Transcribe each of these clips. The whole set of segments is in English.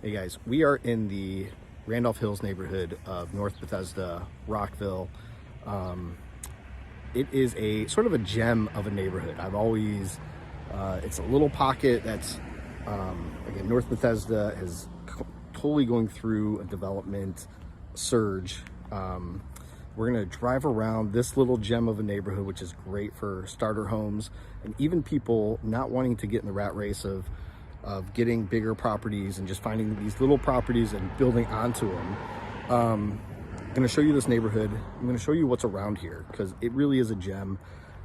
Hey guys, we are in the Randolph Hills neighborhood of North Bethesda, Rockville. Um, it is a sort of a gem of a neighborhood. It's a little pocket that's, again, North Bethesda is totally going through a development surge. We're going to drive around this little gem of a neighborhood, which is great for starter homes and even people not wanting to get in the rat race of getting bigger properties and just finding these little properties and building onto them. I'm going to show you this neighborhood. I'm going to show you what's around here because it really is a gem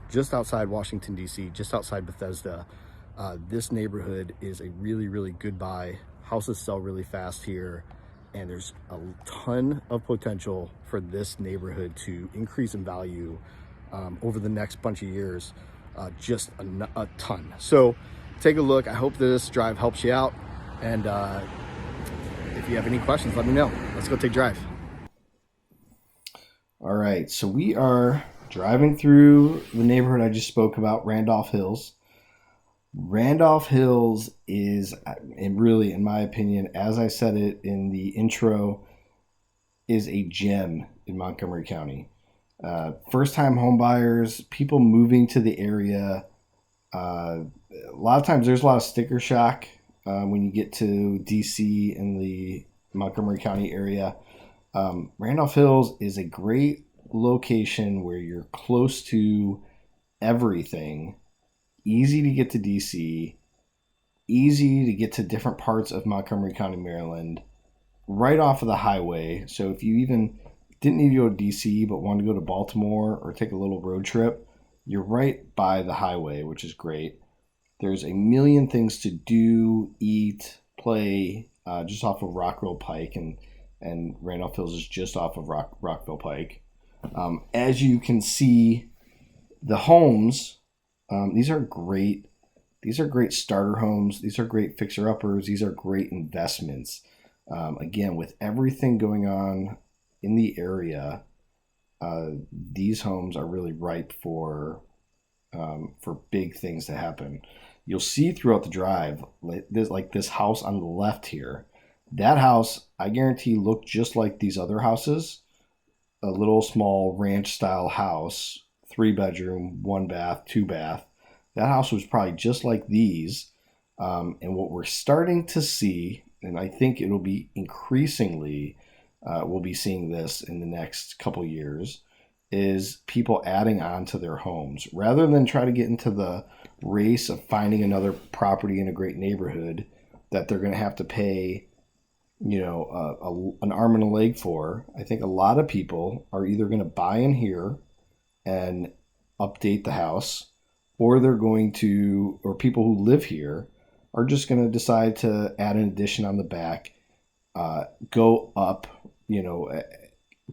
just outside Washington, D.C., just outside Bethesda. This neighborhood is a really, really good buy. Houses sell really fast here, and there's a ton of potential for this neighborhood to increase in value over the next bunch of years, just a ton. So take a look. I hope this drive helps you out, and if you have any questions, let me know. Let's go take a drive. All right, so we are driving through the neighborhood I just spoke about, Randolph Hills. Randolph Hills is, and really, in my opinion, as I said it in the intro, is a gem in Montgomery County. First-time homebuyers, people moving to the area. A lot of times, there's a lot of sticker shock when you get to DC in the Montgomery County area. Randolph Hills is a great location where you're close to everything, easy to get to DC, easy to get to different parts of Montgomery County, Maryland, right off of the highway. So if you even didn't need to go to DC but wanted to go to Baltimore or take a little road trip, you're right by the highway, which is great. There's a million things to do, eat, play, just off of Rockville Pike, and Randolph Hills is just off of Rockville Pike. As you can see, the homes, these are great. These are great starter homes. These are great fixer-uppers. These are great investments. Again, with everything going on in the area, these homes are really ripe for big things to happen. You'll see throughout the drive, like this house on the left here. That house, I guarantee, looked just like these other houses. A little small ranch-style house, 3-bedroom, 1-bath, 2-bath. That house was probably just like these. And what we're starting to see, and I think it'll be increasingly, we'll be seeing this in the next couple years, is people adding on to their homes. Rather than try to get into the race of finding another property in a great neighborhood that they're going to have to pay, an arm and a leg for, I think a lot of people are either going to buy in here and update the house, or people who live here are just going to decide to add an addition on the back, go up,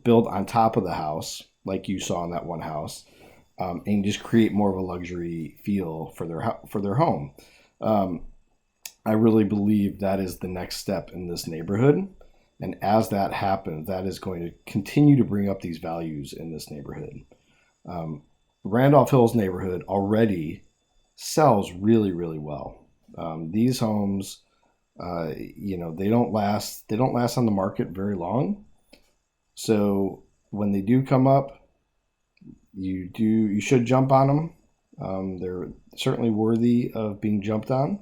build on top of the house, like you saw in that one house, and just create more of a luxury feel for their home. I really believe that is the next step in this neighborhood. And as that happens, that is going to continue to bring up these values in this neighborhood. Randolph Hills neighborhood already sells really, really well. These homes, they don't last on the market very long. So when they do come up, you should jump on them. They're certainly worthy of being jumped on.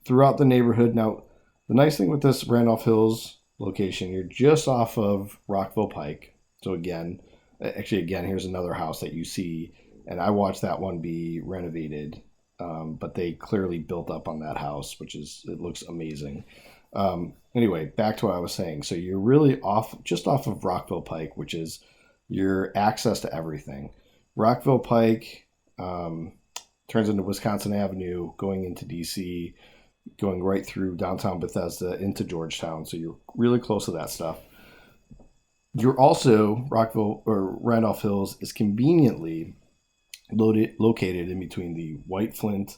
Throughout the neighborhood. Now, the nice thing with this Randolph Hills location, you're just off of Rockville Pike. So again, here's another house that you see, and I watched that one be renovated, but they clearly built up on that house, it looks amazing. Anyway, back to what I was saying. So you're really just off of Rockville Pike, which is your access to everything. Rockville Pike turns into Wisconsin Avenue, going into DC, going right through downtown Bethesda into Georgetown. So you're really close to that stuff. You're also, Randolph Hills is conveniently located in between the White Flint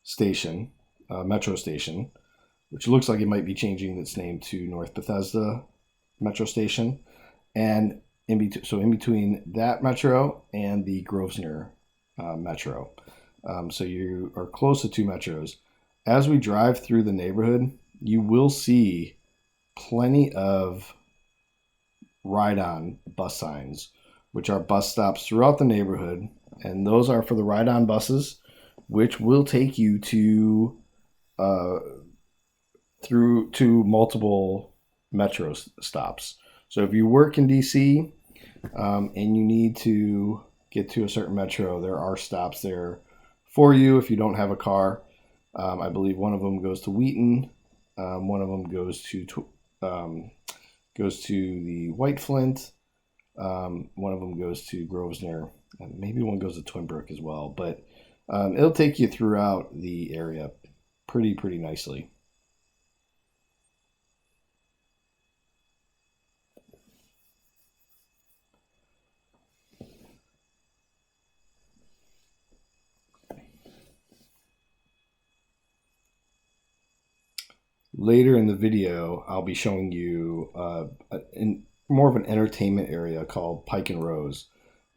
station, metro station, which looks like it might be changing its name to North Bethesda metro station, and in between that metro and the Grosvenor metro. So you are close to two metros. As we drive through the neighborhood, you will see plenty of ride-on bus signs, which are bus stops throughout the neighborhood, and those are for the ride-on buses, which will take you to uh, through to multiple metro stops. So if you work in DC and you need to get to a certain metro, there are stops there for you if you don't have a car. I believe one of them goes to Wheaton, one of them goes to the White Flint, one of them goes to Grosvenor, and maybe one goes to Twinbrook as well. But it'll take you throughout the area pretty nicely. Later in the video, I'll be showing you more of an entertainment area called Pike and Rose.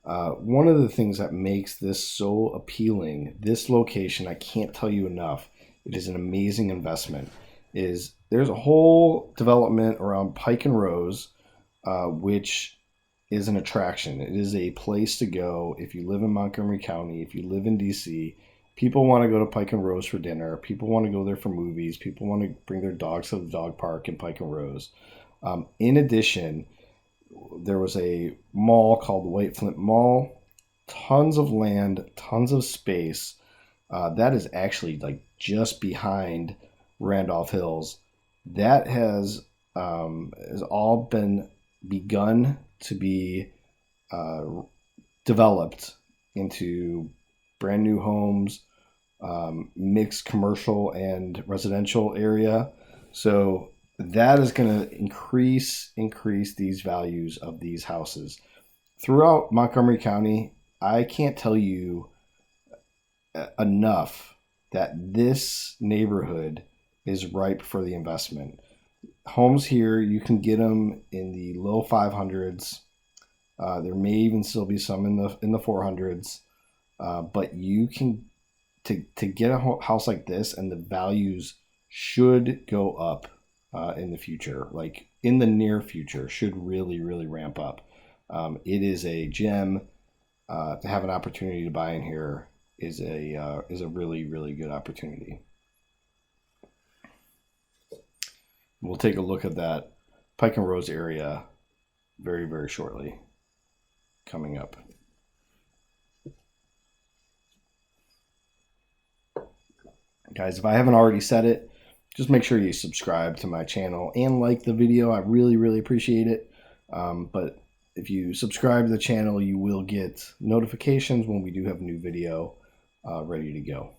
One of the things that makes this so appealing, this location, I can't tell you enough, it is an amazing investment, is there's a whole development around Pike and Rose, which is an attraction. It is a place to go if you live in Montgomery County, if you live in DC. People want to go to Pike and Rose for dinner. People want to go there for movies. People want to bring their dogs to the dog park in Pike and Rose. In addition, there was a mall called the White Flint Mall. Tons of land, tons of space. That is actually like just behind Randolph Hills. That has all been begun to be developed into brand new homes, mixed commercial and residential area. So that is going to increase these values of these houses throughout Montgomery County. I can't tell you enough that this neighborhood is ripe for the investment. Homes here, you can get them in the low 500s. There may even still be some in the 400s, but you can to get a house like this, and the values should go up in the future, like in the near future, should really ramp up. It is a gem. To have an opportunity to buy in here is a really good opportunity. We'll take a look at that Pike and Rose area very shortly, coming up. Guys, if I haven't already said it, just make sure you subscribe to my channel and like the video. I really appreciate it. But if you subscribe to the channel, you will get notifications when we do have a new video ready to go.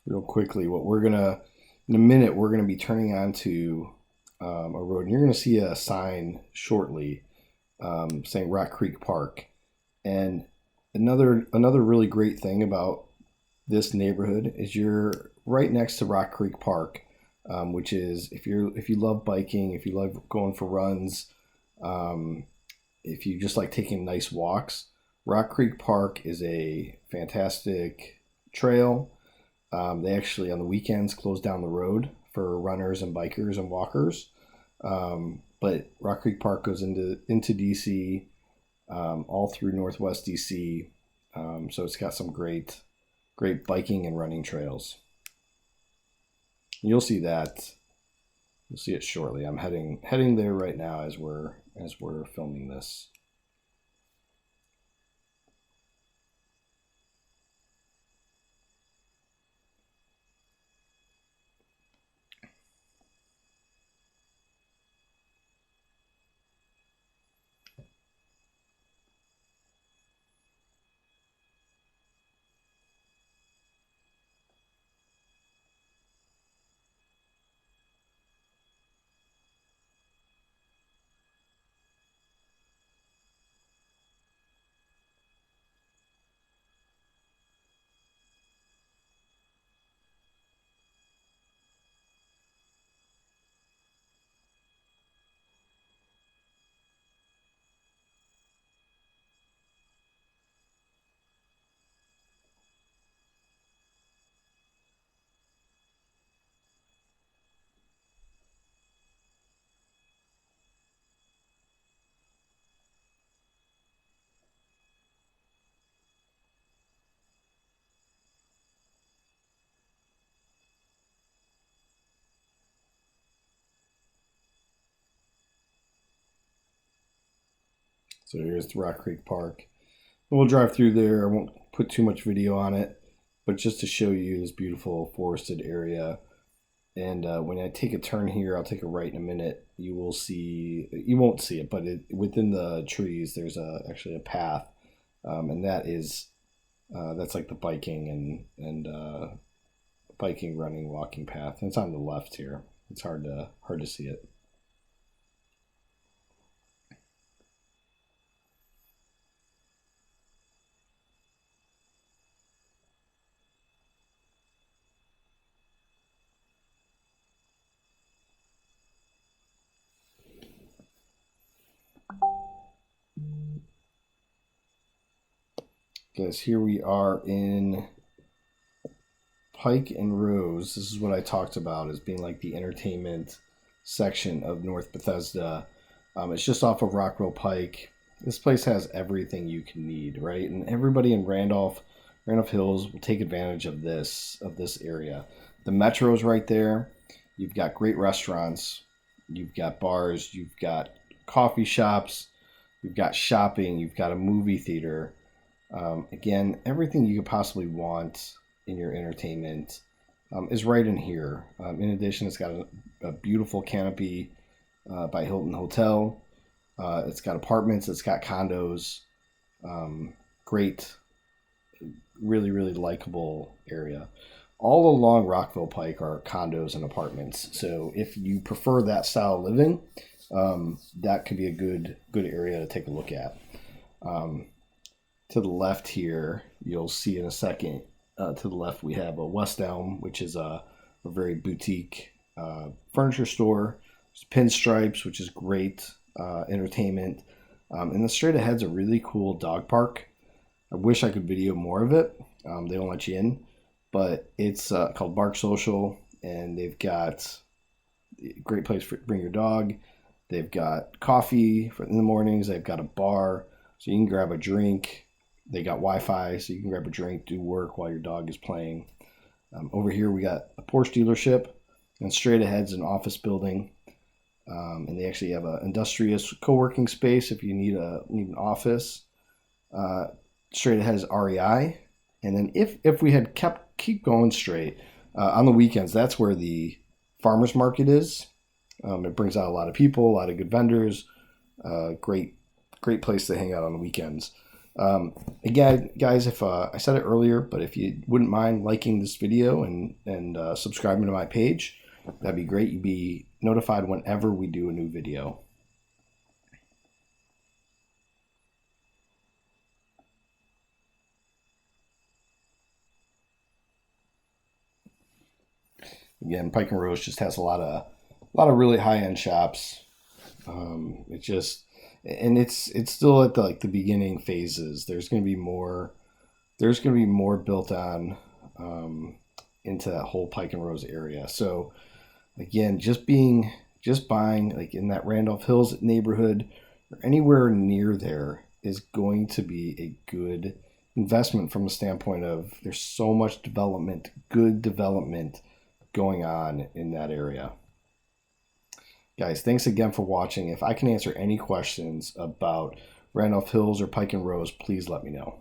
Real quickly, in a minute, we're gonna be turning onto a road, and you're gonna see a sign shortly saying Rock Creek Park. And another really great thing about this neighborhood is you're right next to Rock Creek Park, which is if you love biking, if you love going for runs, if you just like taking nice walks, Rock Creek Park is a fantastic trail. They actually on the weekends close down the road for runners and bikers and walkers. But Rock Creek Park goes into DC, all through Northwest DC. So it's got some great biking and running trails. You'll see that. You'll see it shortly. I'm heading there right now as we're filming this. So here's the Rock Creek Park. We'll drive through there. I won't put too much video on it, but just to show you this beautiful forested area. And when I take a turn here, I'll take a right in a minute. You will see, you won't see it, but within the trees, there's actually a path, and that's like the biking and biking, running, walking path. And it's on the left here. It's hard to see it. Guys, here we are in Pike and Rose. This is what I talked about as being like the entertainment section of North Bethesda. It's just off of Rockville Pike. This place has everything you can need, right? And everybody in Randolph Hills will take advantage of this area. The metro's right there. You've got great restaurants. You've got bars. You've got coffee shops. You've got shopping. You've got a movie theater. Again, everything you could possibly want in your entertainment is right in here. In addition, it's got a beautiful canopy by Hilton Hotel. It's got apartments. It's got condos. Great, really, really likable area. All along Rockville Pike are condos and apartments. So if you prefer that style of living, that could be a good area to take a look at. To the left here, you'll see in a second, to the left we have a West Elm, which is a very boutique furniture store. There's Pinstripes, which is great entertainment. And the straight ahead's a really cool dog park. I wish I could video more of it. They don't let you in, but it's called Bark Social, and they've got a great place to bring your dog. They've got coffee in the mornings. They've got a bar, so you can grab a drink. They got Wi-Fi, so you can grab a drink, do work while your dog is playing. Over here, we got a Porsche dealership, and straight ahead's an office building. And they actually have an industrious co-working space if you need an office. Straight ahead is REI, and then if we had keep going straight on the weekends, that's where the farmers market is. It brings out a lot of people, a lot of good vendors. Great place to hang out on the weekends. Again, guys, if I said it earlier, but if you wouldn't mind liking this video and subscribing to my page, that'd be great. You'd be notified whenever we do a new video. Again, Pike and Rose just has a lot of really high-end shops. It's still at the beginning phases. There's going to be more built on into that whole Pike and Rose area. So again, just buying like in that Randolph Hills neighborhood or anywhere near there is going to be a good investment from a standpoint of there's so much good development going on in that area. Guys, thanks again for watching. If I can answer any questions about Randolph Hills or Pike and Rose, please let me know.